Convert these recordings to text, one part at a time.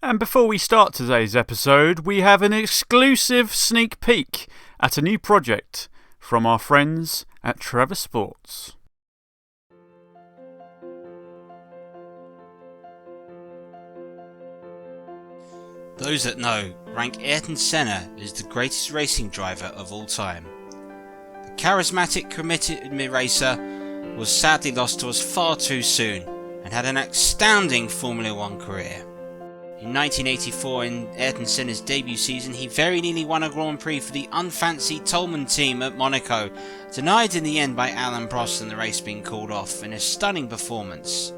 And before we start today's episode, we have an exclusive sneak peek at a new project from our friends at Trevor Sports. Those that know rank Ayrton Senna as the greatest racing driver of all time. The charismatic, committed racer was sadly lost to us far too soon and had an astounding Formula One career. In 1984, in Ayrton Senna's debut season, he very nearly won a Grand Prix for the unfancy Toleman team at Monaco, denied in the end by Alain Prost and the race being called off in a stunning performance.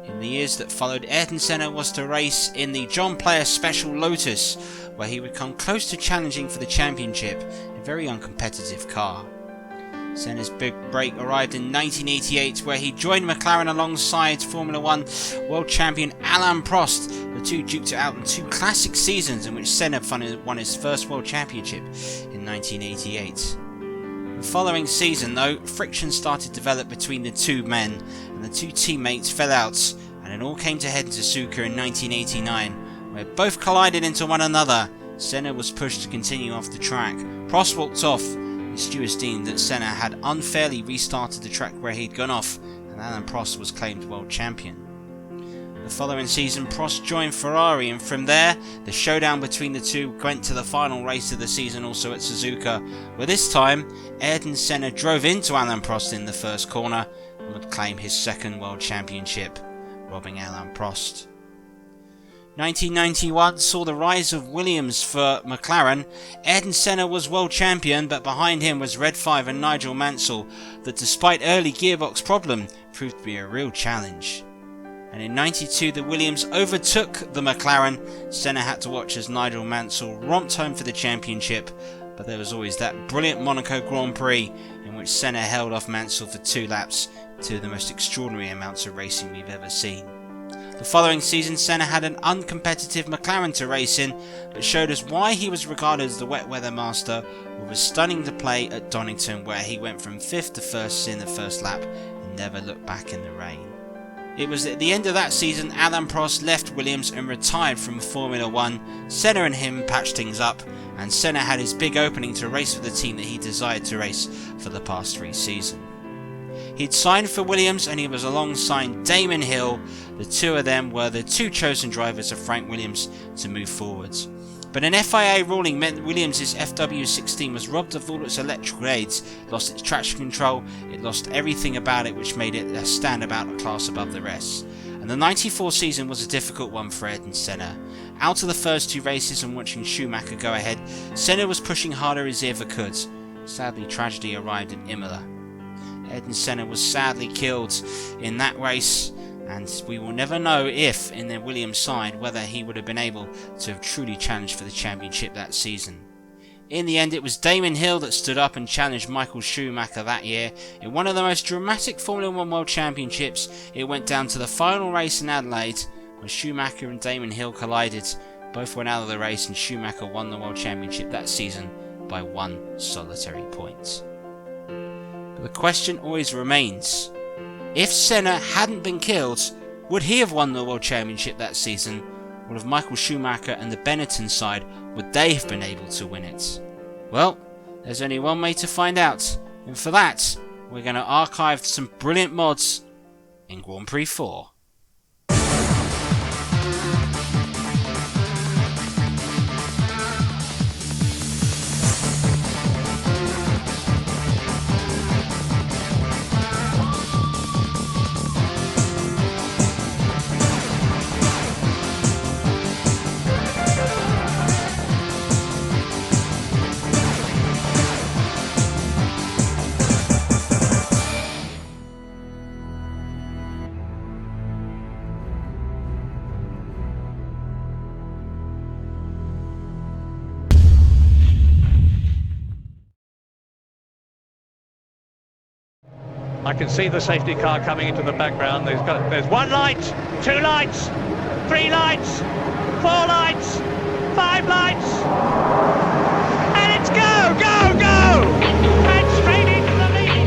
In the years that followed, Ayrton Senna was to race in the John Player Special Lotus, where he would come close to challenging for the championship, a very uncompetitive car. Senna's big break arrived in 1988, where he joined McLaren alongside Formula One world champion Alain Prost. The two duked it out in two classic seasons in which Senna won his first world championship in 1988. The following season, though, friction started to develop between the two men, and the two teammates fell out, and it all came to head in Suzuka in 1989, where both collided into one another. Senna was pushed to continue off the track. Prost walked off. The stewards deemed that Senna had unfairly restarted the track where he'd gone off, and Alain Prost was claimed world champion. The following season, Prost joined Ferrari, and from there, the showdown between the two went to the final race of the season, also at Suzuka, where this time, Ayrton Senna drove into Alain Prost in the first corner and would claim his second world championship, robbing Alain Prost. 1991 saw the rise of Williams for McLaren. Ayrton Senna was world champion, but behind him was Red 5 and Nigel Mansell, that despite early gearbox problem, proved to be a real challenge. And in 92 the Williams overtook the McLaren. Senna had to watch as Nigel Mansell romped home for the championship, but there was always that brilliant Monaco Grand Prix in which Senna held off Mansell for 2 laps, two of the most extraordinary amounts of racing we've ever seen. The following season, Senna had an uncompetitive McLaren to race in, but showed us why he was regarded as the wet weather master, with a stunning display at Donington, where he went from 5th to 1st in the first lap and never looked back in the rain. It was at the end of that season Alain Prost left Williams and retired from Formula One. Senna and him patched things up, and Senna had his big opening to race for the team that he desired to race for the past 3 seasons. He'd signed for Williams and he was alongside Damon Hill. The two of them were the two chosen drivers of Frank Williams to move forwards. But an FIA ruling meant Williams' FW16 was robbed of all its electrical aids, lost its traction control, it lost everything about it, which made it stand about a class above the rest. And the 94 season was a difficult one for Ayrton Senna. Out of the first 2 races and watching Schumacher go ahead, Senna was pushing harder as he ever could. Sadly, tragedy arrived at Imola. Ayrton Senna was sadly killed in that race, and we will never know if, in the Williams side, whether he would have been able to have truly challenged for the championship that season. In the end, it was Damon Hill that stood up and challenged Michael Schumacher that year. In one of the most dramatic Formula One World Championships, it went down to the final race in Adelaide, when Schumacher and Damon Hill collided. Both went out of the race, and Schumacher won the World Championship that season by 1 solitary point. But the question always remains, if Senna hadn't been killed, would he have won the World Championship that season? Or have Michael Schumacher and the Benetton side, would they have been able to win it? Well, there's only one way to find out, and for that, we're going to archive some brilliant mods in Grand Prix 4. I can see the safety car coming into the background. There's 1 light, 2 lights, 3 lights, 4 lights, 5 lights, and it's go, go, go! And straight into the lead.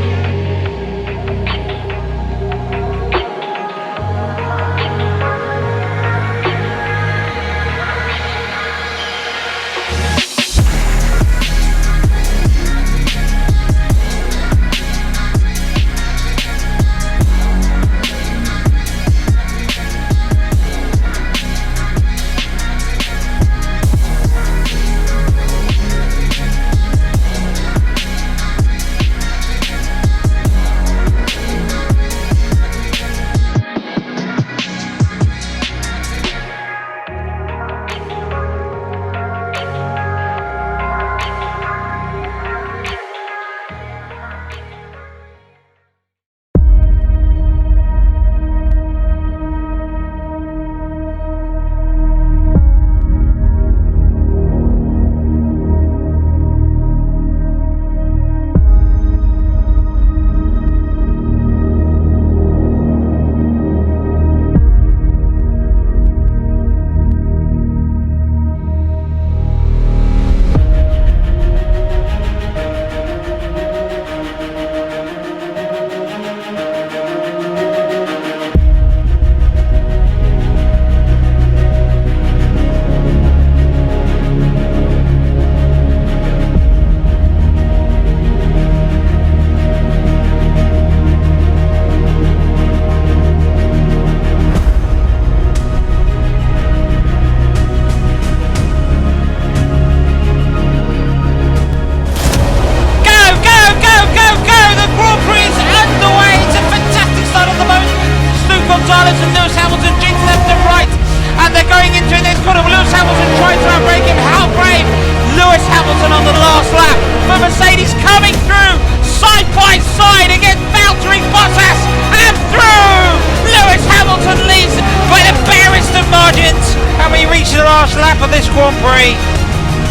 last lap of this Grand Prix.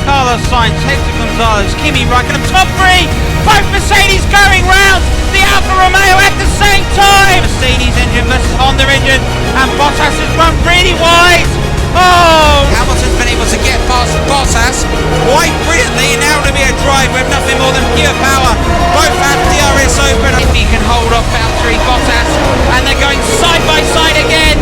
Carlos Sainz, Hector González, Kimi Räikkönen, top three. Both Mercedes going round the Alfa Romeo at the same time. Mercedes engine versus Honda engine, and Bottas has run really wide. Oh! Hamilton's been able to get past Bottas quite brilliantly. Now to be a drive with nothing more than pure power. Both have DRS open. If he can hold off Valtteri Bottas, and they're going side by side again,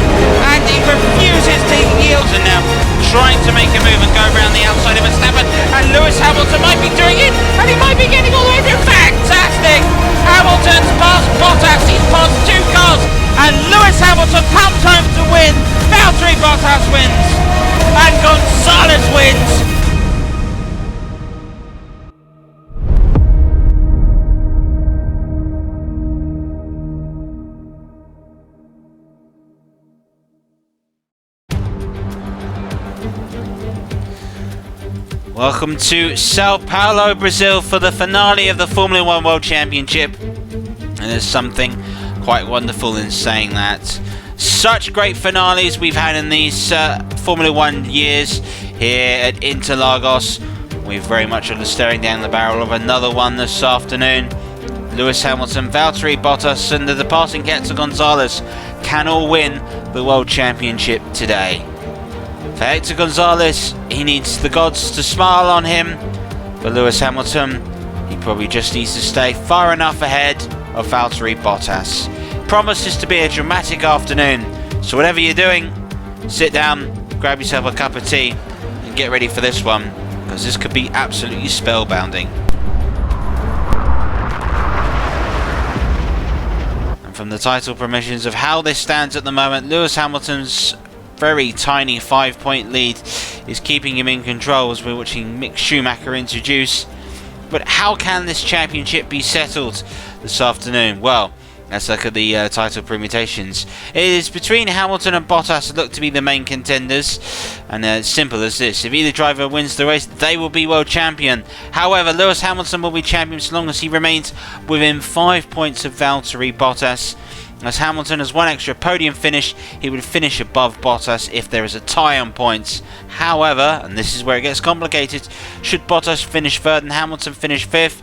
and he refuses to yield. And now trying to make a move and go around the outside of Verstappen, and Lewis Hamilton might be doing it, and he might be getting all the way through. Fantastic! Hamilton's past Bottas. He's passed two cars, and Lewis Hamilton comes home to win. Valtteri Bottas wins, and González wins. Welcome to Sao Paulo, Brazil for the finale of the Formula 1 World Championship. And there's something quite wonderful in saying that. Such great finales we've had in these Formula 1 years here at Interlagos. We're very much staring down the barrel of another one this afternoon. Lewis Hamilton, Valtteri Bottas and the departing Hector González can all win the World Championship today. For Hector González, he needs the gods to smile on him. For Lewis Hamilton, he probably just needs to stay far enough ahead of Valtteri Bottas. Promises to be a dramatic afternoon, so whatever you're doing, sit down, grab yourself a cup of tea and get ready for this one, because this could be absolutely spellbinding. And from the title permissions of how this stands at the moment, Lewis Hamilton's very tiny 5-point lead is keeping him in control as we're watching Mick Schumacher introduce. But how can this championship be settled this afternoon? Well, let's look at the title permutations. It is between Hamilton and Bottas that look to be the main contenders, and it's simple as this: if either driver wins the race, they will be world champion. However, Lewis Hamilton will be champion so long as he remains within 5 points of Valtteri Bottas. As Hamilton has one extra podium finish, he would finish above Bottas if there is a tie on points. However, and this is where it gets complicated, should Bottas finish third and Hamilton finish fifth,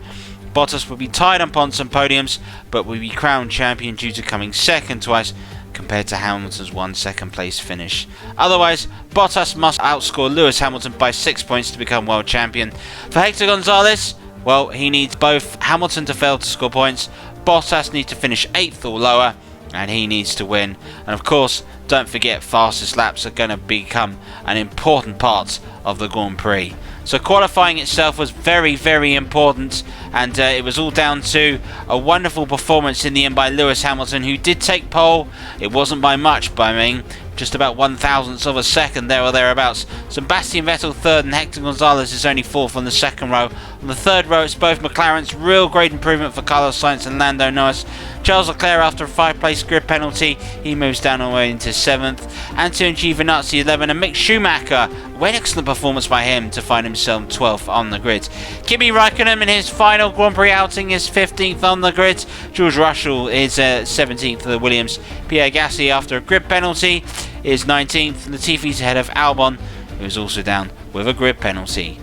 Bottas will be tied on points and podiums, but will be crowned champion due to coming second twice compared to Hamilton's 1 second place finish. Otherwise, Bottas must outscore Lewis Hamilton by 6 points to become world champion. For Hector González, well, he needs both Hamilton to fail to score points, Bottas needs to finish 8th or lower, and he needs to win. And of course, don't forget, fastest laps are going to become an important part of the Grand Prix. So qualifying itself was very, very important, and it was all down to a wonderful performance in the end by Lewis Hamilton, who did take pole. It wasn't by much, but I mean, just about 1/1000th of a second there or thereabouts. Sebastian Vettel third and Hector González is only fourth on the second row. On the third row, it's both McLarens. Real great improvement for Carlos Sainz and Lando Norris. Charles Leclerc, after a 5-place grid penalty, he moves down all the way into 7th. Antonio Giovinazzi 11, and Mick Schumacher, an excellent performance by him to find himself 12th on the grid. Kimi Räikkönen in his final Grand Prix outing is 15th on the grid. George Russell is 17th for the Williams. Pierre Gasly, after a grid penalty, is 19th. Latifi's ahead of Albon, who is also down with a grid penalty.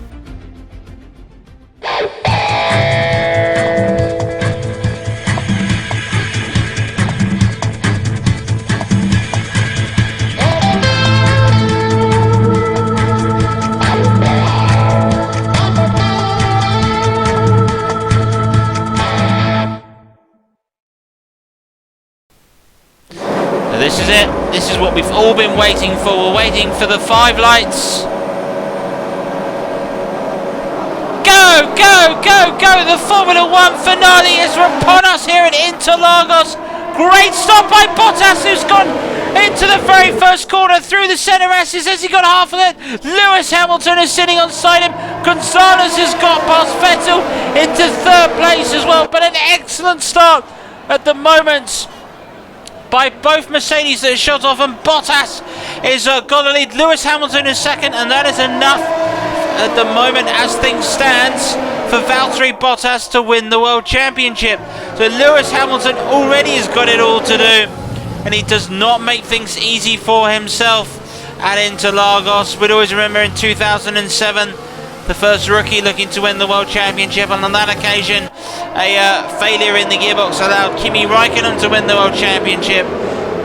This is it. This is what we've all been waiting for. We're waiting for the 5 lights. Go, go, go, go! The Formula 1 finale is upon us here at Interlagos. Great stop by Bottas, who's gone into the very first corner through the centre S's. Has he got half of it? Lewis Hamilton is sitting onside him. González has got past Vettel into third place as well. But an excellent start at the moment by both Mercedes that are shot off, and Bottas is got the lead. Lewis Hamilton is second, and that is enough at the moment as things stand for Valtteri Bottas to win the World Championship. So Lewis Hamilton already has got it all to do, and he does not make things easy for himself at Interlagos. We'd always remember in 2007, the first rookie looking to win the World Championship, and on that occasion, a failure in the gearbox allowed Kimi Räikkönen to win the World Championship.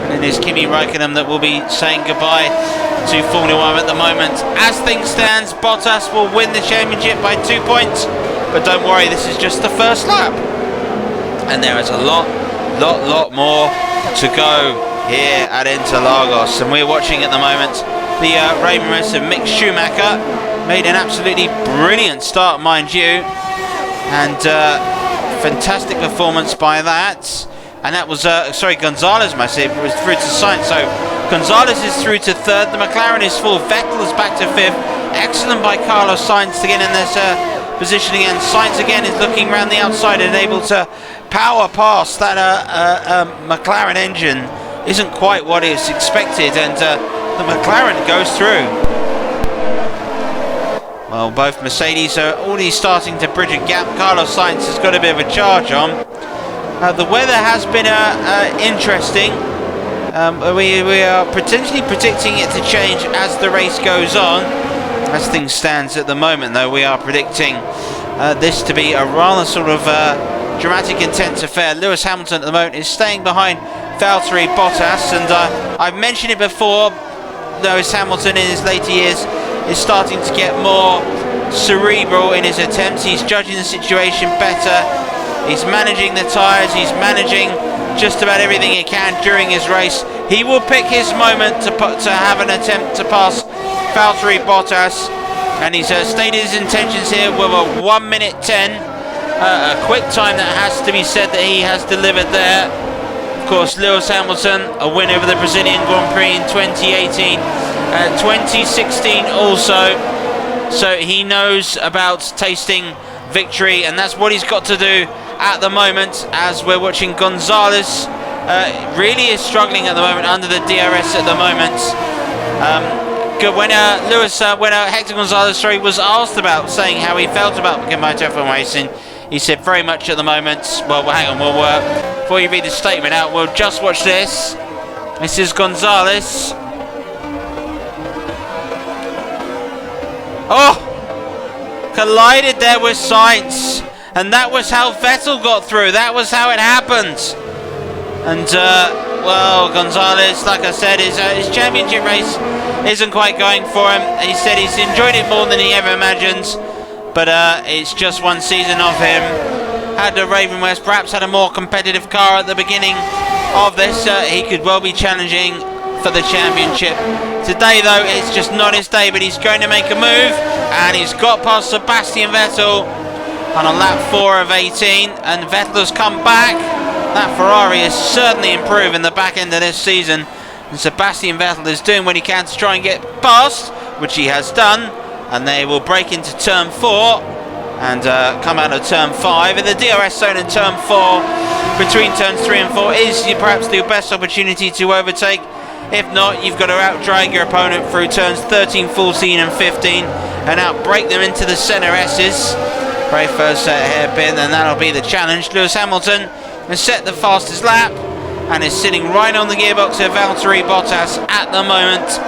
And it is Kimi Räikkönen that will be saying goodbye to Formula 1 at the moment. As things stand, Bottas will win the championship by 2 points, but don't worry, this is just the first lap. And there is a lot more to go here at Interlagos, and we're watching at the moment the Ravenwest of Mick Schumacher. Made an absolutely brilliant start, mind you, and fantastic performance by that. And that was González, was through to Sainz. So González is through to third. The McLaren is full. Vettel is back to fifth. Excellent by Carlos Sainz to get in this positioning, and Sainz again is looking around the outside and able to power past that McLaren engine. Isn't quite what is expected, and the McLaren goes through. Well, both Mercedes are already starting to bridge a gap. Carlos Sainz has got a bit of a charge on. The weather has been interesting. We are potentially predicting it to change as the race goes on. As things stand at the moment, though, we are predicting this to be a rather sort of dramatic, intense affair. Lewis Hamilton at the moment is staying behind Valtteri Bottas, and I've mentioned it before, Lewis Hamilton in his later years is starting to get more cerebral in his attempts. He's judging the situation better. He's managing the tyres. He's managing just about everything he can during his race. He will pick his moment to have an attempt to pass Valtteri Bottas, and he's stated his intentions here with a 1:10, a quick time that has to be said that he has delivered there. Of course, Lewis Hamilton, a win over the Brazilian Grand Prix in 2018, 2016 also, so he knows about tasting victory, and that's what he's got to do at the moment. As we're watching, González really is struggling at the moment under the DRS at the moment. When Hector González was asked about saying how he felt about Moto F1 racing, he said very much at the moment. Well, hang on, before you read the statement out, we'll just watch this. This is González. Oh! Collided there with Sainz, and that was how Vettel got through. That was how it happened. And well, González, like I said, his championship race isn't quite going for him. He said he's enjoyed it more than he ever imagined, but it's just one season of him. Had the Ravenwest perhaps had a more competitive car at the beginning of this, he could well be challenging for the championship. Today, though, it's just not his day, but he's going to make a move, and he's got past Sebastian Vettel on a lap 4 of 18, and Vettel has come back. That Ferrari has certainly improved in the back end of this season, and Sebastian Vettel is doing what he can to try and get past, which he has done, and they will break into turn 4 and come out of turn 5. In the DRS zone in turn 4, between turns 3 and 4, is perhaps the best opportunity to overtake. If not, you've got to outdrag your opponent through turns 13, 14 and 15 and outbrake them into the centre S's. Very first hairpin, and that'll be the challenge. Lewis Hamilton has set the fastest lap and is sitting right on the gearbox of Valtteri Bottas at the moment.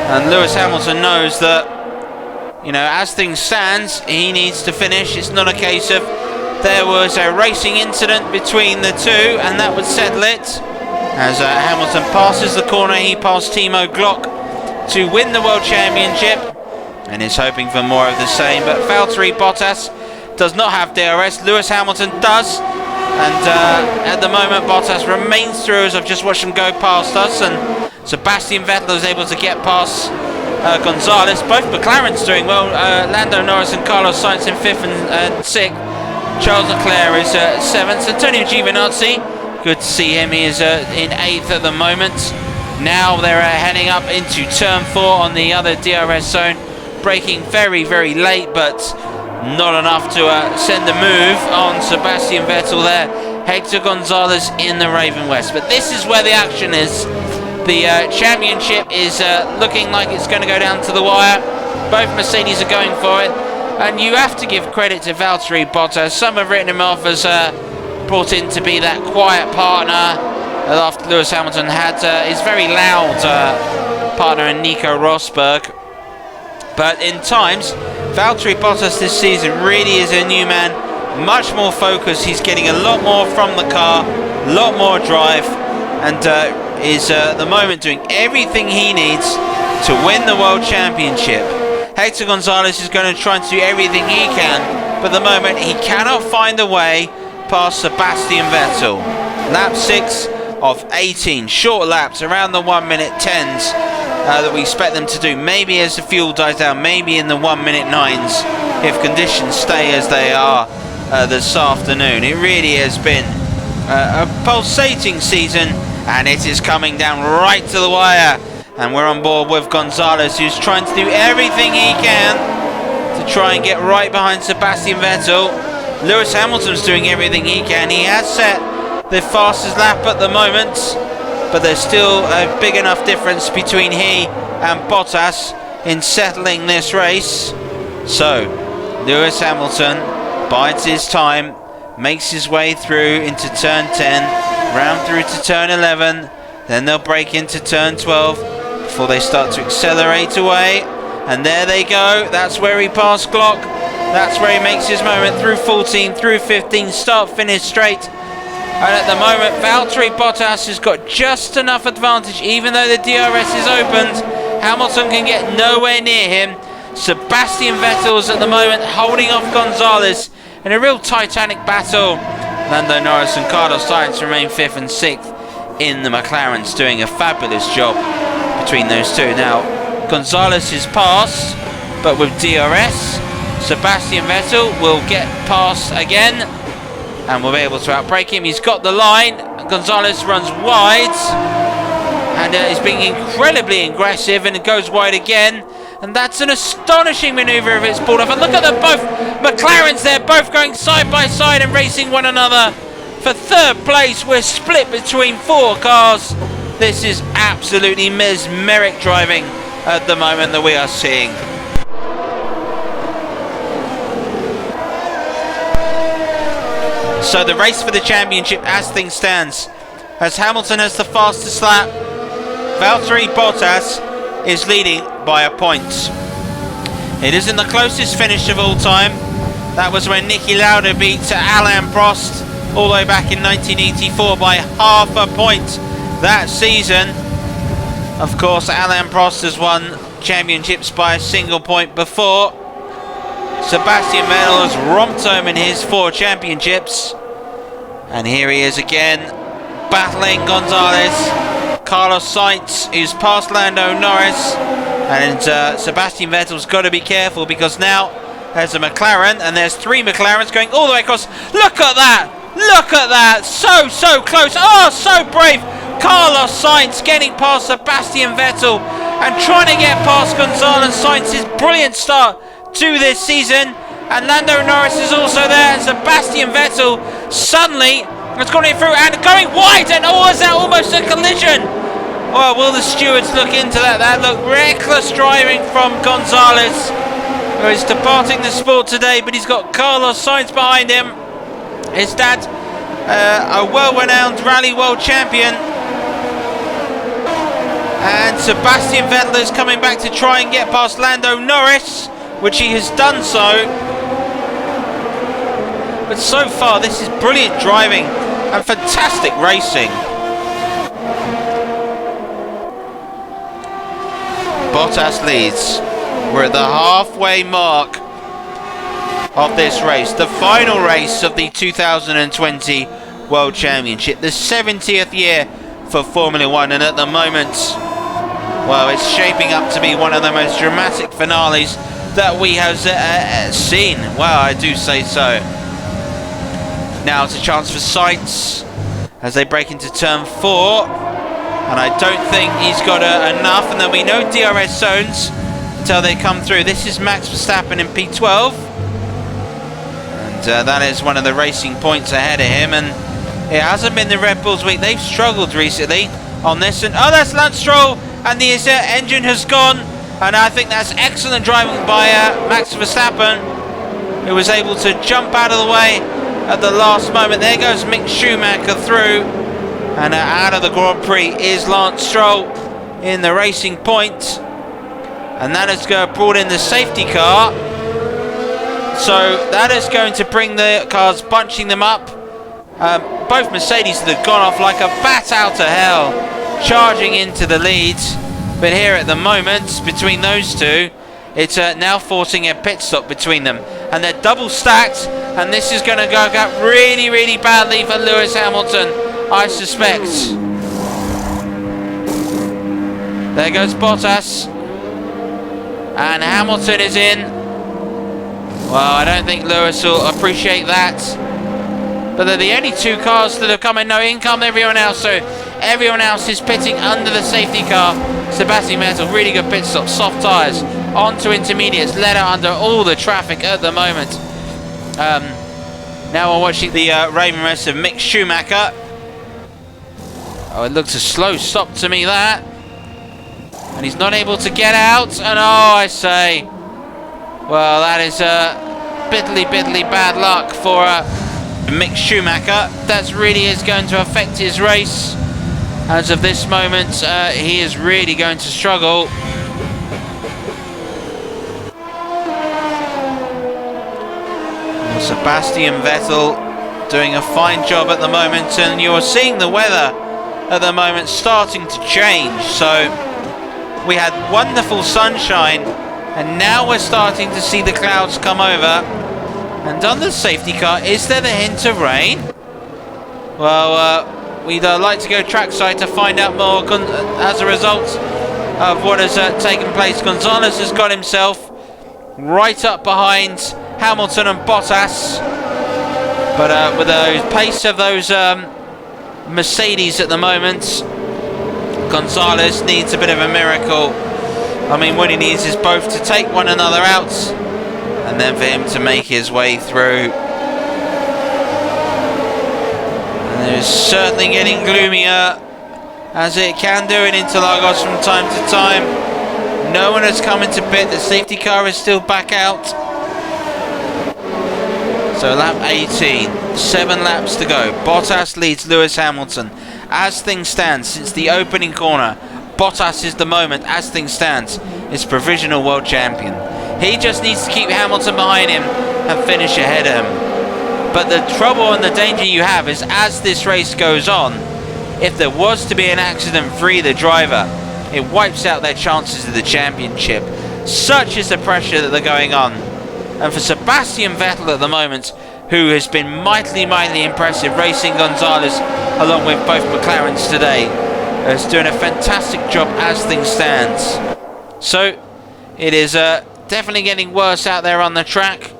And Lewis Hamilton knows that, you know, as things stand, he needs to finish. It's not a case of there was a racing incident between the two and that would settle it. As Hamilton passes the corner, he passed Timo Glock to win the World Championship and is hoping for more of the same. But Valtteri Bottas does not have DRS. Lewis Hamilton does. And at the moment, Bottas remains through, as I've just watched him go past us. And Sebastian Vettel is able to get past González. Both McLarens doing well. Lando Norris and Carlos Sainz in 5th and 6th. Charles Leclerc is 7th. Antonio Giovinazzi, good to see him. He is in 8th at the moment. Now they're heading up into turn 4 on the other DRS zone. Braking very, very late, but not enough to send a move on Sebastian Vettel there. Hector González in the Ravenwest. But this is where the action is. The championship is looking like it's going to go down to the wire. Both Mercedes are going for it. And you have to give credit to Valtteri Bottas. Some have written him off as brought in to be that quiet partner after Lewis Hamilton had his very loud partner in Nico Rosberg. But in times, Valtteri Bottas this season really is a new man, much more focused. He's getting a lot more from the car, a lot more drive, and is at the moment doing everything he needs to win the World Championship. Hector González is going to try and do everything he can, but at the moment he cannot find a way past Sebastian Vettel. Lap 6 of 18, short laps, around the 1 minute 10s that we expect them to do. Maybe as the fuel dies down, maybe in the 1 minute 9s if conditions stay as they are this afternoon. It really has been a pulsating season, and it is coming down right to the wire. And we're on board with González, who's trying to do everything he can to try and get right behind Sebastian Vettel. Lewis Hamilton's doing everything he can. He has set the fastest lap at the moment, but there's still a big enough difference between he and Bottas in settling this race. So Lewis Hamilton bides his time, makes his way through into turn 10, round through to turn 11, then they'll break into turn 12 before they start to accelerate away, and there they go. That's where he passed Glock, that's where he makes his moment through 14, through 15, start finish straight. And at the moment Valtteri Bottas has got just enough advantage. Even though the DRS is opened, Hamilton can get nowhere near him. Sebastian Vettel is at the moment holding off González in a real titanic battle. Lando Norris and Carlos Sainz remain 5th and 6th in the McLarens, doing a fabulous job between those two. Now González is passed, but with DRS Sebastian Vettel will get past again and we'll be able to outbrake him. He's got the line. González runs wide and is being incredibly aggressive, and it goes wide again, and that's an astonishing manoeuvre if it's pulled off. And look at them both, McLarens, they're both going side by side and racing one another for third place. We're split between 4 cars. This is absolutely mesmeric driving at the moment that we are seeing. So the race for the championship as things stands, as Hamilton has the fastest lap, Valtteri Bottas is leading by a point. It isn't the closest finish of all time. That was when Niki Lauda beat Alain Prost all the way back in 1984 by half a point that season. Of course, Alain Prost has won championships by a single point before. Sebastian Vettel has romped home in his 4 championships, and here he is again battling González. Carlos Sainz, who's passed Lando Norris, and Sebastian Vettel's got to be careful because now there's a McLaren, and there's 3 McLarens going all the way across. Look at that! Look at that! So close! Oh, so brave! Carlos Sainz getting past Sebastian Vettel and trying to get past González. Sainz's brilliant start to this season, and Lando Norris is also there, and Sebastian Vettel suddenly has gone in through and going wide, and is that almost a collision? Well, will the stewards look into that? That looked reckless driving from González, who is departing the sport today, but he's got Carlos Sainz behind him. His dad, a well-renowned rally world champion, and Sebastian Vettel is coming back to try and get past Lando Norris, which he has done so. But so far this is brilliant driving and fantastic racing. Bottas leads. We're at the halfway mark of this race, the final race of the 2020 World Championship, the 70th year for Formula 1, and at the moment, well, it's shaping up to be one of the most dramatic finales that we have seen. Well, I do say so. Now it's a chance for Sainz as they break into turn 4, and I don't think he's got enough, and there'll be no DRS zones until they come through. This is Max Verstappen in P12, and that is one of the racing points ahead of him, and it hasn't been the Red Bulls week. They've struggled recently on this, and that's Lance Stroll, and the engine has gone, and I think that's excellent driving by Max Verstappen, who was able to jump out of the way at the last moment. There goes Mick Schumacher through, and out of the Grand Prix is Lance Stroll. in the Racing Point, and that has brought in the safety car. So that is going to bring the cars, bunching them up. Both Mercedes that have gone off like a bat out of hell, charging into the lead. But here at the moment, between those two, it's now forcing a pit stop between them. And they're double stacked, and this is going to go really, really badly for Lewis Hamilton, I suspect. There goes Bottas. And Hamilton is in. Well, I don't think Lewis will appreciate that. But they're the only two cars that have come in. No, in come everyone else. So everyone else is pitting under the safety car. Sebastian Vettel, really good pit stop. Soft tyres. Onto intermediates. Let out under all the traffic at the moment. Now we're watching the Ravenwest of Mick Schumacher. Oh, it looks a slow stop to me, that. And he's not able to get out. And oh, I say, well, that is bitterly bad luck for Mick Schumacher. That really is going to affect his race. As of this moment, he is really going to struggle. Sebastian Vettel doing a fine job at the moment, and you're seeing the weather at the moment starting to change. So we had wonderful sunshine, and now we're starting to see the clouds come over. And on the safety car, is there the hint of rain? Well, we'd like to go trackside to find out more as a result of what has taken place. González has got himself right up behind Hamilton and Bottas, but with the pace of those Mercedes at the moment, González needs a bit of a miracle. I mean, what he needs is both to take one another out and then for him to make his way through. And it's certainly getting gloomier, as it can do in Interlagos from time to time. No one has come into pit. The safety car is still back out. So lap 18, 7 laps to go. Bottas leads Lewis Hamilton. As things stand, since the opening corner, Bottas is the moment, as things stand, is provisional world champion. He just needs to keep Hamilton behind him and finish ahead of him. But the trouble and the danger you have is, as this race goes on, if there was to be an accident for either driver, it wipes out their chances of the championship. Such is the pressure that they're going on. And for Sebastian Vettel at the moment, who has been mightily impressive, racing González along with both McLarens today, is doing a fantastic job as things stand. So it is definitely getting worse out there on the track.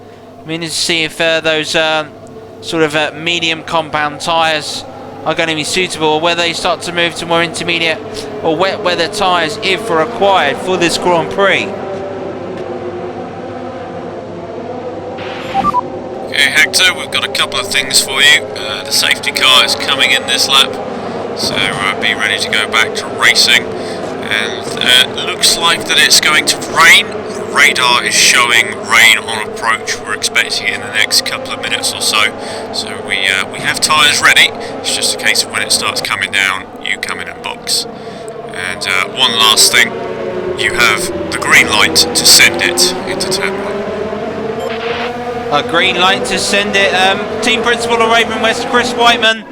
We need to see if those sort of medium compound tyres are going to be suitable, or whether they start to move to more intermediate or wet weather tyres if required for this Grand Prix. Okay, Hector, we've got a couple of things for you. The safety car is coming in this lap, so be ready to go back to racing. And looks like that it's going to rain. The radar is showing rain on approach. We're expecting it in the next couple of minutes or so. So we have tyres ready. It's just a case of when it starts coming down, you come in and box. And one last thing, you have the green light to send it into turn 1. A green light to send it. Team principal of Ravenwest, Chris Whiteman,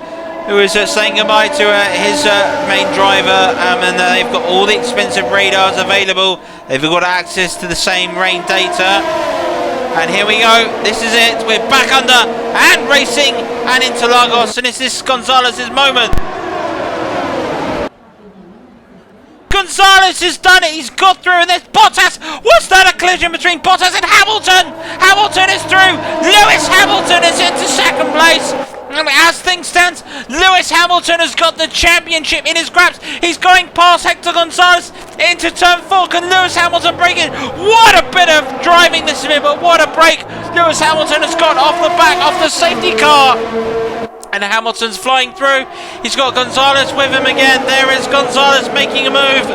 who is saying goodbye to his main driver, and they've got all the expensive radars available. They've got access to the same rain data. And here we go. This is it. We're back under and racing and Interlagos, and it's this González's moment. González has done it. He's got through, and there's Bottas. Was that a collision between Bottas and Hamilton? Hamilton is through. Lewis Hamilton is into second place. As things stand, Lewis Hamilton has got the championship in his grasp. He's going past Hector González into turn 4. Can Lewis Hamilton break it? What a bit of driving this has been, but what a break Lewis Hamilton has got off the back of the safety car. And Hamilton's flying through. He's got González with him again. There is González making a move.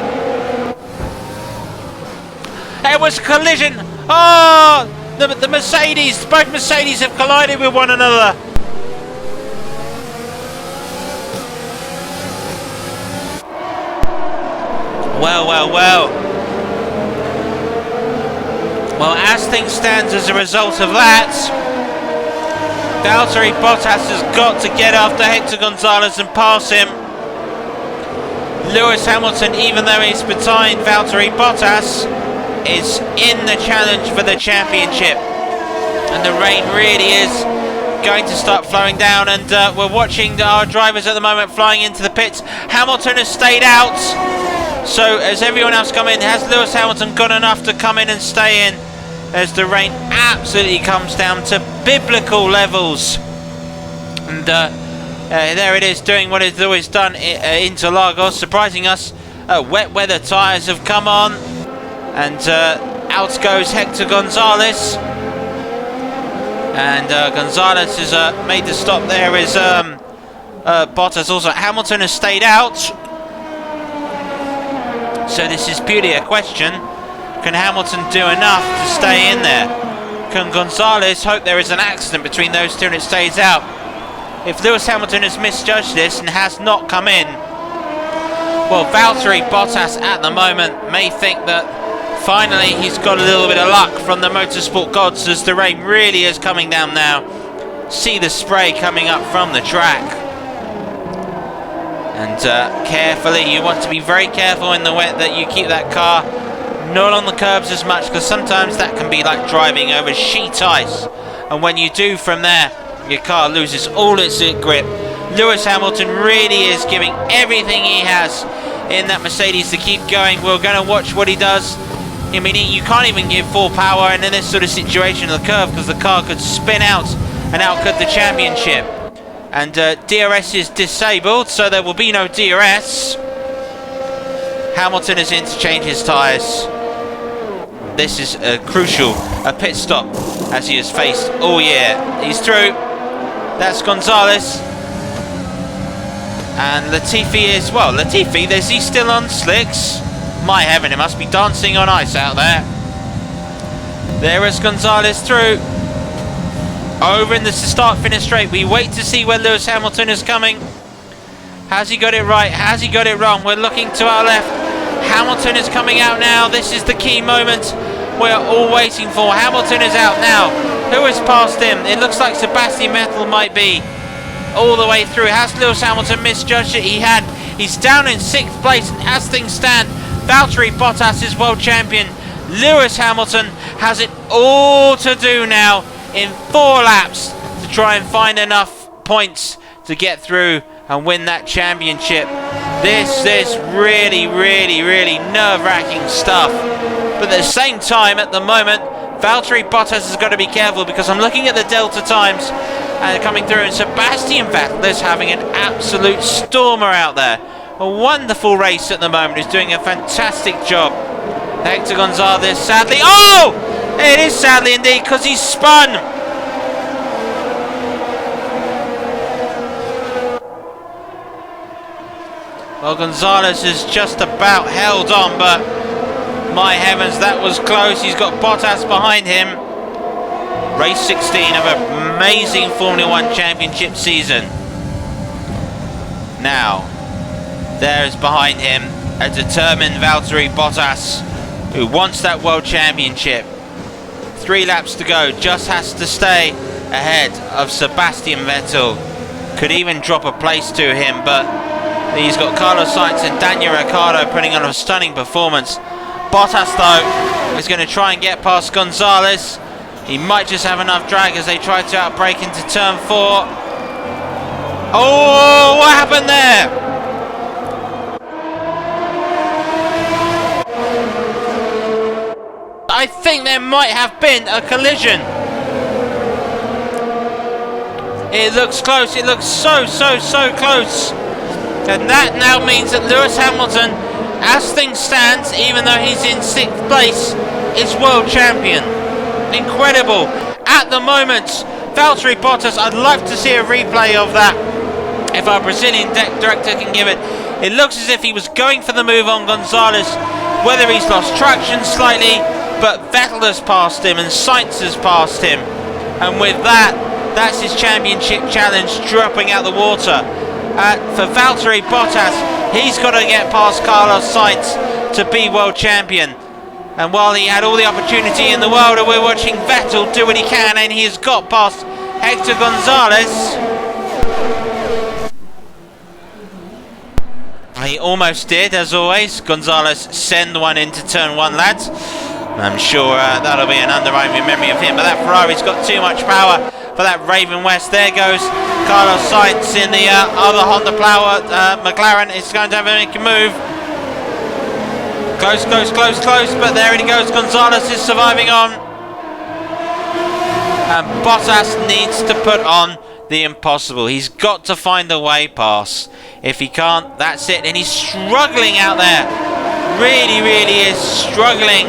It was a collision. Oh, the Mercedes, both Mercedes have collided with one another. Well, as things stand as a result of that, Valtteri Bottas has got to get after Hector González and pass him. Lewis Hamilton, even though he's behind Valtteri Bottas, is in the challenge for the championship. And the rain really is going to start flowing down, and we're watching our drivers at the moment flying into the pits. Hamilton has stayed out, so as everyone else come in, has Lewis Hamilton got enough to come in and stay in as the rain absolutely comes down to biblical levels? And there it is, doing what it's always done into Lagos, surprising us. Wet weather tyres have come on, and out goes Hector González. And González has made the stop. There is Bottas also. Hamilton has stayed out. So this is purely a question. Can Hamilton do enough to stay in there? Can González hope there is an accident between those two and it stays out? If Lewis Hamilton has misjudged this and has not come in, well, Valtteri Bottas at the moment may think that finally he's got a little bit of luck from the motorsport gods, as the rain really is coming down now. See the spray coming up from the track. And carefully, you want to be very careful in the wet that you keep that car not on the curbs as much, because sometimes that can be like driving over sheet ice, and when you do from there, your car loses all its grip. Lewis Hamilton really is giving everything he has in that Mercedes to keep going. We're going to watch what he does. I mean, you can't even give full power in this sort of situation on the curve, because the car could spin out and outcut the championship. And DRS is disabled, so there will be no DRS. Hamilton is in to change his tyres. This is crucial, a pit stop, as he has faced all year. He's through. That's González. And Latifi is, well, Latifi, is he still on slicks? My heaven, it must be dancing on ice out there. There is González through. Over in the start-finish straight. We wait to see where Lewis Hamilton is coming. Has he got it right? Has he got it wrong? We're looking to our left. Hamilton is coming out now. This is the key moment we're all waiting for. Hamilton is out now. Who has passed him? It looks like Sebastian Vettel might be all the way through. Has Lewis Hamilton misjudged it? He had. He's down in 6th place, and as things stand, Valtteri Bottas is world champion. Lewis Hamilton has it all to do now in 4 laps to try and find enough points to get through and win that championship. This is really, really, really nerve-wracking stuff. But at the same time, at the moment, Valtteri Bottas has got to be careful, because I'm looking at the Delta times coming through, and Sebastian Vettel is having an absolute stormer out there. A wonderful race at the moment. He's doing a fantastic job. Hector González, sadly... Oh! It is sadly indeed, because he's spun. Well, González has just about held on, but my heavens, that was close. He's got Bottas behind him. Race 16 of an amazing Formula 1 championship season. Now, there is behind him a determined Valtteri Bottas, who wants that world championship. 3 laps to go, just has to stay ahead of Sebastian Vettel. Could even drop a place to him, but he's got Carlos Sainz and Daniel Ricciardo putting on a stunning performance. Bottas, though, is going to try and get past González. He might just have enough drag as they try to outbrake into turn 4. Oh, what happened there? I think there might have been a collision. It looks close. It looks so close. And that now means that Lewis Hamilton, as things stand, even though he's in 6th place, is world champion. Incredible. At the moment, Valtteri Bottas, I'd love to see a replay of that, if our Brazilian director can give it. It looks as if he was going for the move on González, whether he's lost traction slightly, but Vettel has passed him and Sainz has passed him. And with that, that's his championship challenge dropping out the water. For Valtteri Bottas, he's got to get past Carlos Sainz to be world champion. And while he had all the opportunity in the world, we're watching Vettel do what he can, and he has got past Hector González. He almost did, as always. González send one into turn 1, lads. I'm sure that'll be an underwriting memory of him, but that Ferrari's got too much power for that Ravenwest. There goes Carlos Sainz in the other Honda Plower. McLaren is going to have a move. Close, but there he goes. González is surviving on. And Bottas needs to put on the impossible. He's got to find a way past. If he can't, that's it. And he's struggling out there. Really is struggling.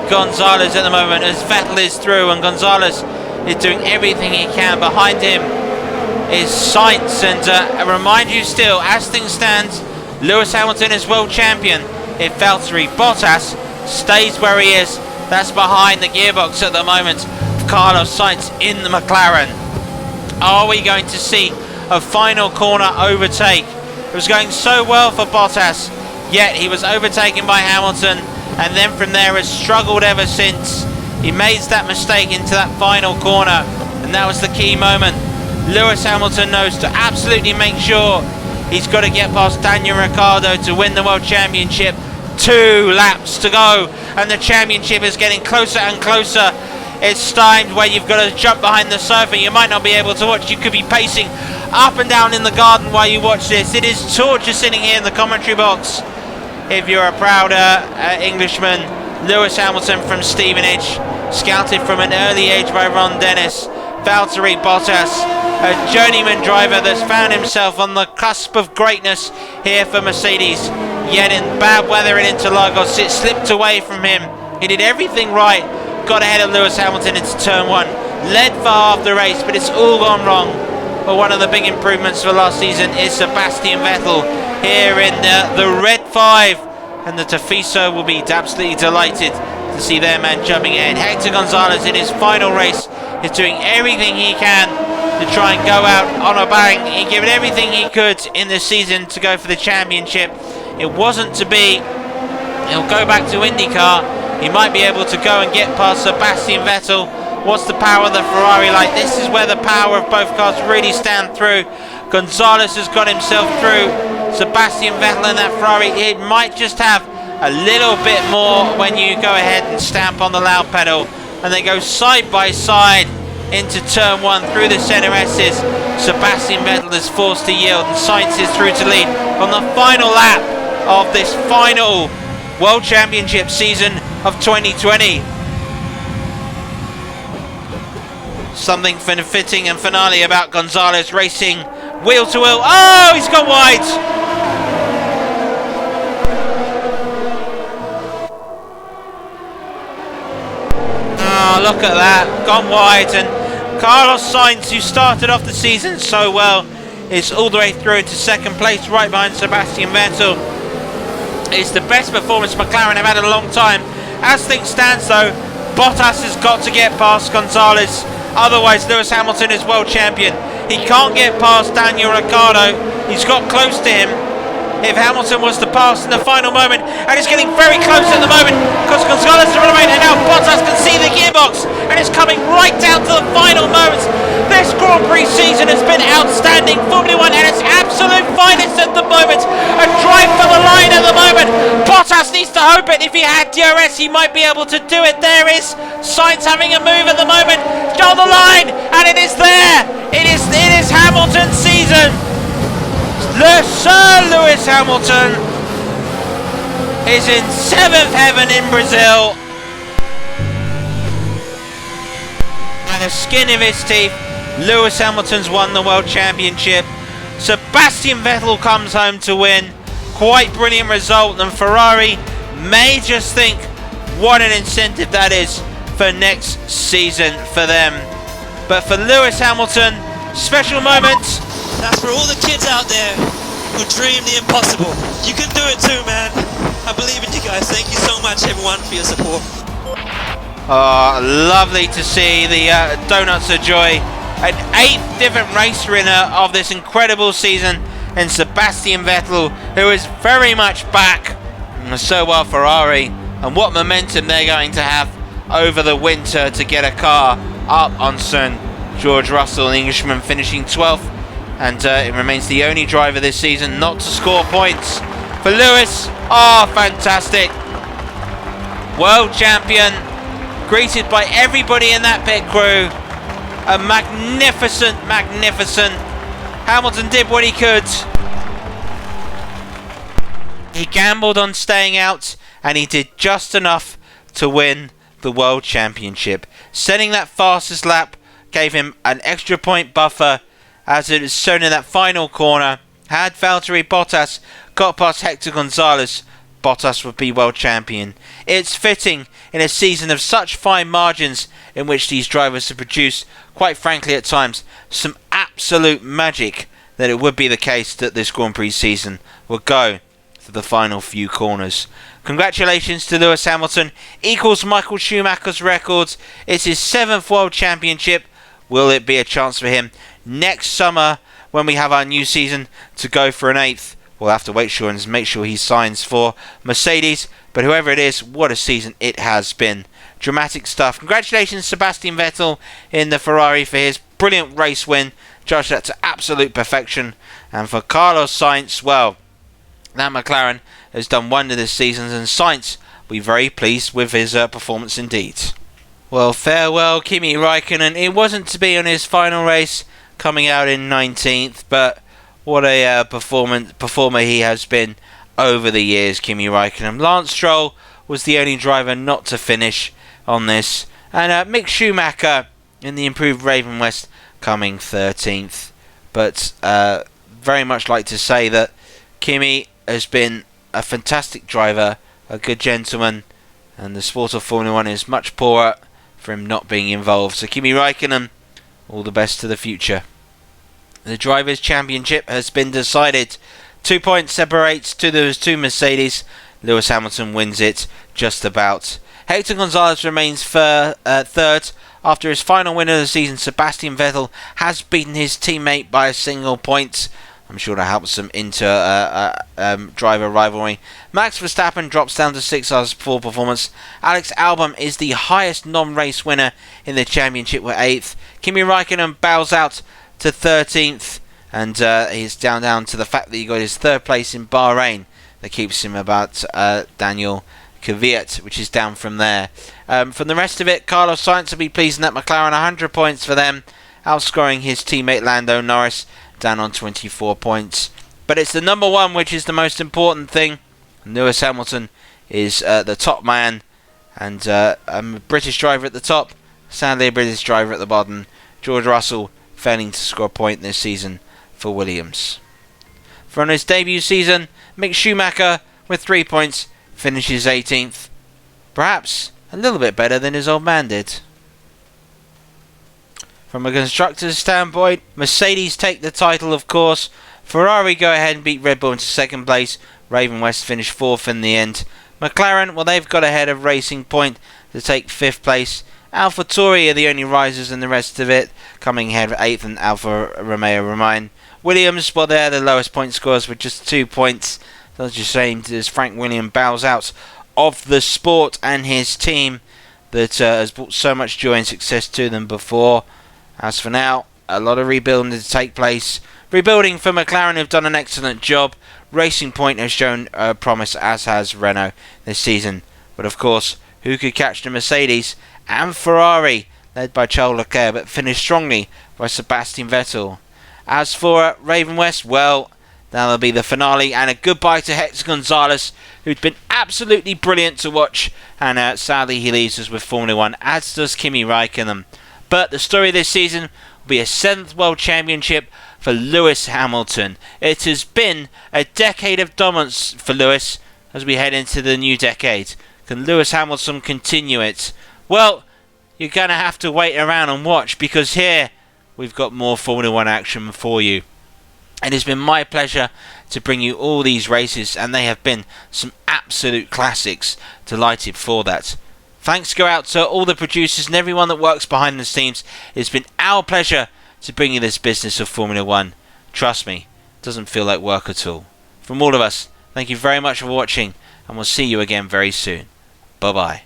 González at the moment as Vettel is through, and González is doing everything he can. Behind him is Sainz, and I remind you still, as things stand, Lewis Hamilton is world champion. If Valtteri Bottas stays where he is, that's behind the gearbox at the moment. Carlos Sainz in the McLaren. Are we going to see a final corner overtake? It was going so well for Bottas, yet he was overtaken by Hamilton, and then from there has struggled ever since. He made that mistake into that final corner, and that was the key moment. Lewis Hamilton knows to absolutely make sure he's got to get past Daniel Ricciardo to win the World Championship. 2 laps to go, and the championship is getting closer and closer. It's timed where you've got to jump behind the sofa. You might not be able to watch. You could be pacing up and down in the garden while you watch this. It is torture sitting here in the commentary box. If you're a proud Englishman, Lewis Hamilton from Stevenage, scouted from an early age by Ron Dennis. Valtteri Bottas, a journeyman driver that's found himself on the cusp of greatness here for Mercedes. Yet in bad weather in Interlagos, it slipped away from him. He did everything right, got ahead of Lewis Hamilton into turn 1, led for half the race, but it's all gone wrong. But one of the big improvements for last season is Sebastian Vettel here in the Red 5, and the Tafiso will be absolutely delighted to see their man jumping ahead. Hector González in his final race is doing everything he can to try and go out on a bang. He gave it everything he could in this season to go for the championship. It wasn't to be. He'll go back to IndyCar. He might be able to go and get past Sebastian Vettel. What's the power of the Ferrari like? This is where the power of both cars really stand through. González has got himself through. Sebastian Vettel in that Ferrari, it might just have a little bit more when you go ahead and stamp on the loud pedal. And they go side by side into turn 1 through the center S's. Sebastian Vettel is forced to yield, and Sainz is through to lead on the final lap of this final World Championship season of 2020. Something fitting and finale about González racing wheel to wheel. Oh, he's gone wide. Oh, look at that, gone wide. And Carlos Sainz, who started off the season so well, is all the way through into second place, right behind Sebastian Vettel. It's the best performance McLaren have had in a long time. As things stand though, Bottas has got to get past González, otherwise Lewis Hamilton is world champion. He can't get past Daniel Ricciardo. He's got close to him. If Hamilton was to pass in the final moment, and he's getting very close at the moment because González is running, and now Bottas can see the gearbox, and it's coming right down to the final moments. This Grand Prix season has been outstanding. Formula 1 at its absolute finest at the moment. A drive for the line at the moment. Bottas needs to hope it. If he had DRS, he might be able to do it. There is Sainz having a move at the moment. On the line, and it is there. It is Hamilton's season. Sir Lewis Hamilton is in 7th heaven in Brazil. By the skin of his teeth, Lewis Hamilton's won the World Championship. Sebastian Vettel comes home to win. Quite brilliant result, and Ferrari may just think what an incentive that is for next season for them. But for Lewis Hamilton, special moments. That's for all the kids out there who dream the impossible. You can do it too, man. I believe in you guys. Thank you so much, everyone, for your support. Lovely to see the Donuts of Joy. An 8th different race winner of this incredible season, and Sebastian Vettel, who is very much back. So well Ferrari, and what momentum they're going to have over the winter to get a car up on St. George Russell, the Englishman, finishing 12th, and it remains the only driver this season not to score points. For Lewis, oh, fantastic. World champion, greeted by everybody in that pit crew. A magnificent Hamilton did what he could. He gambled on staying out, and he did just enough to win the World Championship. Setting that fastest lap gave him an extra point buffer, as it is shown in that final corner. Had Valtteri Bottas got past Hector González, Bottas would be world champion. It's fitting in a season of such fine margins in which these drivers have produced, quite frankly at times, some absolute magic, that it would be the case that this Grand Prix season would go to the final few corners. Congratulations to Lewis Hamilton, equals Michael Schumacher's records. It's his 7th World Championship. Will it be a chance for him next summer when we have our new season to go for an 8th? We'll have to wait sure and make sure he signs for Mercedes. But whoever it is, what a season it has been. Dramatic stuff. Congratulations Sebastian Vettel in the Ferrari for his brilliant race win. Judged that to absolute perfection. And for Carlos Sainz, well, that McLaren has done wonder this season, and Sainz will be very pleased with his performance indeed. Well, farewell Kimi Räikkönen. It wasn't to be on his final race, coming out in 19th, but what a performer he has been over the years, Kimi Räikkönen. Lance Stroll was the only driver not to finish on this, and Mick Schumacher in the improved Ravenwest coming 13th. But very much like to say that Kimi has been a fantastic driver, a good gentleman, and the sport of Formula 1 is much poorer for him not being involved. So Kimi Räikkönen, all the best to the future. The Drivers' Championship has been decided. 2 points separates to those two Mercedes. Lewis Hamilton wins it just about. Hector González remains third. After his final win of the season, Sebastian Vettel has beaten his teammate by a single point. I'm sure that helps them into driver rivalry. Max Verstappen drops down to 6th after poor performance. Alex Albon is the highest non-race winner in the championship with 8th. Kimi Räikkönen bows out to 13th, and he's down to the fact that he got his 3rd place in Bahrain. That keeps him about Daniel Kvyat, which is down from there. From the rest of it, Carlos Sainz will be pleased in that McLaren, 100 points for them, outscoring his teammate Lando Norris, down on 24 points. But it's the number 1 which is the most important thing. Lewis Hamilton is the top man, and a British driver at the top, sadly a British driver at the bottom. George Russell failing to score a point this season for Williams. For his debut season, Mick Schumacher with 3 points finishes 18th. Perhaps a little bit better than his old man did. From a constructor's standpoint, Mercedes take the title, of course. Ferrari go ahead and beat Red Bull into 2nd place. Ravenwest finish 4th in the end. McLaren, well, they've got ahead of Racing Point to take 5th place. AlphaTauri are the only risers in the rest of it, coming ahead of 8th, and Alfa Romeo remain. Williams, well, they're the lowest point scorers with just 2 points. That's just shame as Frank Williams bows out of the sport and his team that has brought so much joy and success to them before. As for now, a lot of rebuilding to take place. Rebuilding for McLaren, who've done an excellent job. Racing Point has shown promise, as has Renault this season. But of course, who could catch the Mercedes and Ferrari, led by Charles Leclerc, but finished strongly by Sebastian Vettel. As for Ravenwest, well, that'll be the finale, and a goodbye to Hector González, who'd been absolutely brilliant to watch, and sadly he leaves us with Formula 1, as does Kimi Räikkönen. But the story this season will be a 7th World Championship for Lewis Hamilton. It has been a decade of dominance for Lewis as we head into the new decade. Can Lewis Hamilton continue it? Well, you're going to have to wait around and watch, because here we've got more Formula 1 action for you. It has been my pleasure to bring you all these races, and they have been some absolute classics. Delighted for that. Thanks go out to all the producers and everyone that works behind the scenes. It's been our pleasure to bring you this business of Formula 1. Trust me, it doesn't feel like work at all. From all of us, thank you very much for watching, and we'll see you again very soon. Bye bye.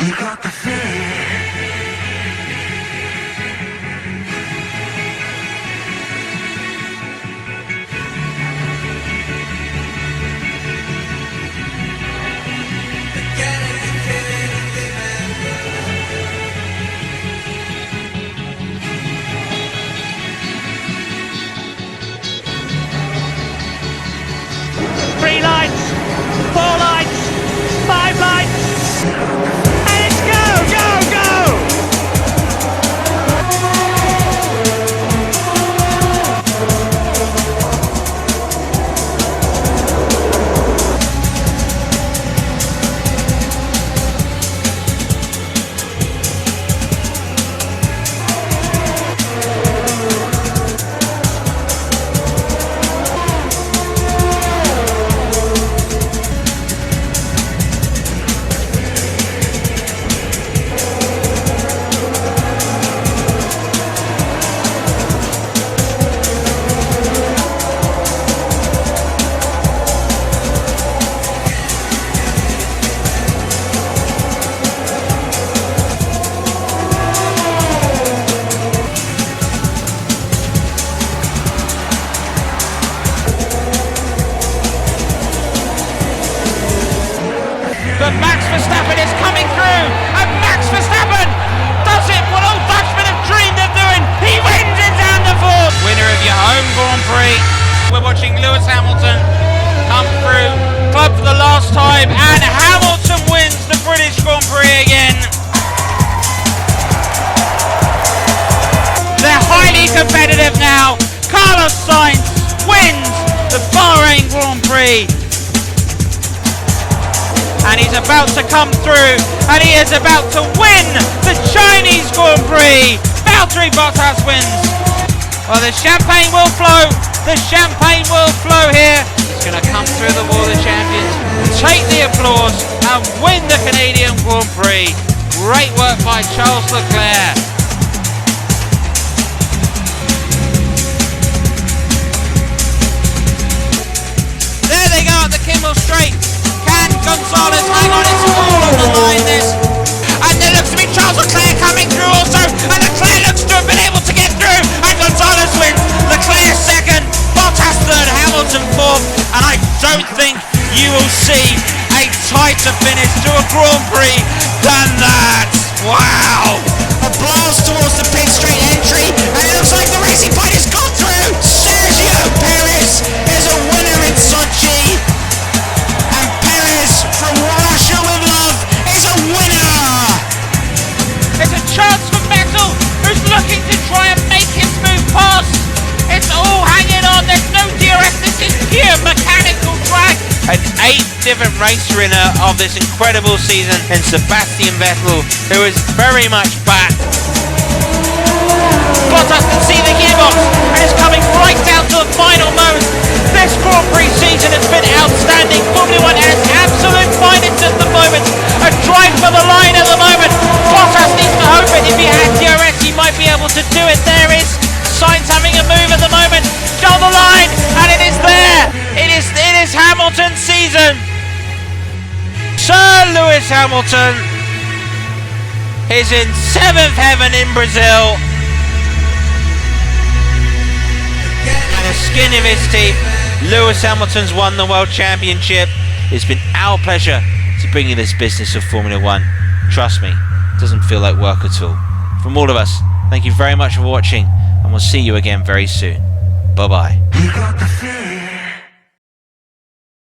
You got the fear. Three lights, four lights, five lights, and it's go, go, go! But Max Verstappen is coming through, and Max Verstappen does it what all Dutchmen have dreamed of doing. He wins in Zandvoort. Winner of your home Grand Prix. We're watching Lewis Hamilton come through, club for the last time, and Hamilton wins the British Grand Prix again. They're highly competitive now. Carlos Sainz wins the Bahrain Grand Prix. And he's about to come through, and he is about to win the Chinese Grand Prix. Valtteri Bottas wins. Well, the champagne will flow. The champagne will flow here. He's going to come through the Wall of Champions, take the applause, and win the Canadian Grand Prix. Great work by Charles Leclerc. There they go at the Kimmel Straight. Can González hang on? It's all on the line, this. And there looks to be Charles Leclerc coming through also. And Leclerc looks to have been able to get through. And González wins. Leclerc second. Bottas third. Hamilton fourth. And I don't think you will see a tighter finish to a Grand Prix than that. Wow. A blast towards the pit straight entry, and it looks like the racing point has gone through. Sergio Perez is a winner in Sochi, and Perez from Russia with love is a winner. There's a chance for Vettel, who's looking to try and make his move past. It's all hanging on. There's no DRS. This is pure mechanical track. An 8th different race winner of this incredible season in Sebastian Vettel, who is very much back. Bottas can see the gearbox and is coming right down to the final moment. This Grand Prix season has been outstanding. Formula 1 at its absolute finest at the moment. A drive for the line at the moment. Bottas needs to hope it. If he had DRS, he might be able to do it. There is Sainz having a move at the moment. Down the line, and it is there. It is Hamilton's season. Sir Lewis Hamilton is in 7th heaven in Brazil. And the skin of his teeth, Lewis Hamilton's won the World Championship. It's been our pleasure to bring you this business of Formula 1. Trust me, it doesn't feel like work at all. From all of us, thank you very much for watching, and we'll see you again very soon. Bye bye. You got the fear.